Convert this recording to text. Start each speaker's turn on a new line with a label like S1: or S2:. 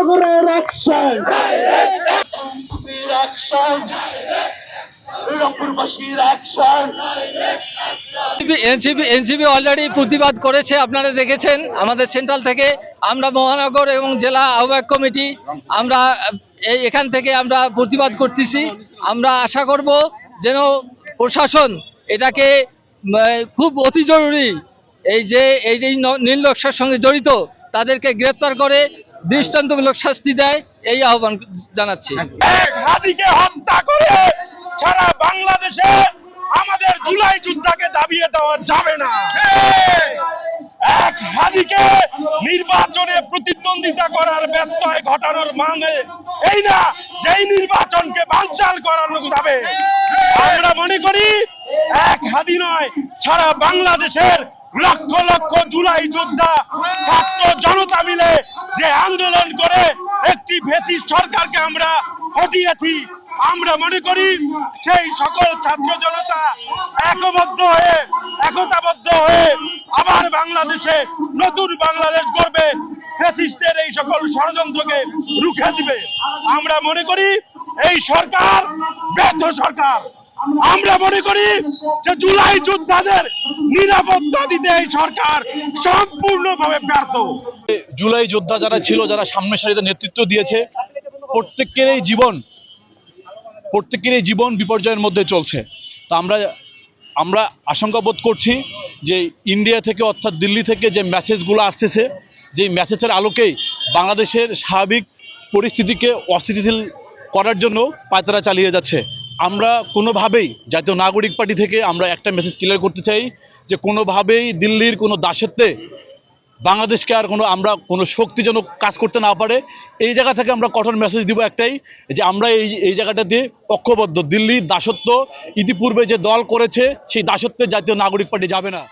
S1: মহানগরের action, action, রংপুরবাসীর action.
S2: NCP already প্রতিবাদ করেছে, আপনারা দেখেছেন। আমাদের সেন্ট্রাল থেকে আমরা মহানগর এবং জেলা আহ্বায়ক কমিটি আমরা এখান থেকে আমরা প্রতিবাদ করতেছি। আমরা আশা করব যেন প্রশাসন এটাকে খুব অতি জরুরি এই নীল নকশার সঙ্গে জড়িত তাদেরকে গ্রেপ্তার করে দৃষ্টান্তমূলক শাস্তি দেয়, এই আহ্বান জানাচ্ছি।
S3: এক হাদিকে হত্যা করে সারা বাংলাদেশে আমাদের জুলাই যুদ্ধকে দাবিয়ে দেওয়া যাবে না। এক হাদিকে নির্বাচনে প্রতিদ্বন্দ্বিতা করার ব্যত্যয় ঘটানোর মানে এই না যে এই নির্বাচনকে বানচাল করানো যাবে। আমরা মনে করি এক হাদি নয়, সারা বাংলাদেশের লক্ষ লক্ষ জুলাই যোদ্ধা ছাত্র জনতা মিলে যে আন্দোলন করে একটি ফ্যাসিস্ট সরকারকে আমরা হটিয়েছি, আমরা মনে করি সেই সকল ছাত্র জনতা একতাবদ্ধ হয়ে আবার বাংলাদেশে নতুন বাংলাদেশ গড়বে, ফ্যাসিস্টের এই সকল ষড়যন্ত্রকে রুখে দিবে। আমরা মনে করি এই সরকার ব্যর্থ সরকার। আমরা মনে করি যে জুলাই যোদ্ধাদের নিরাপত্তা দিতে এই সরকার সম্পূর্ণভাবে ব্যর্থ।
S4: জুলাই যোদ্ধা যারা ছিল, যারা সামনের সারিতে নেতৃত্ব দিয়েছে, প্রত্যেকের এই জীবন বিপর্যয়ের মধ্যে চলছে। তা আমরা আশঙ্কা বোধ করছি যে ইন্ডিয়া থেকে অর্থাৎ দিল্লি থেকে যে মেসেজগুলো আসতেছে, যে মেসেজের আলোকেই বাংলাদেশের স্বাভাবিক পরিস্থিতিকে অস্থিতিশীল করার জন্য পায়তারা চালিয়ে যাচ্ছে। আমরা কোনোভাবেই জাতীয় নাগরিক পার্টি থেকে আমরা একটা মেসেজ ক্লিয়ার করতে চাই যে কোনোভাবেই দিল্লির কোনো দাসত্বে বাংলাদেশকে আর কোনো শক্তি যেন কাজ করতে না পারে। এই জায়গা থেকে আমরা কঠোর মেসেজ দিব একটাই, যে আমরা এই জায়গাটাতে ঐক্যবদ্ধ। দিল্লির দাসত্ব ইতিপূর্বে যে দল করেছে সেই দাসত্বে জাতীয় নাগরিক পার্টি যাবে না।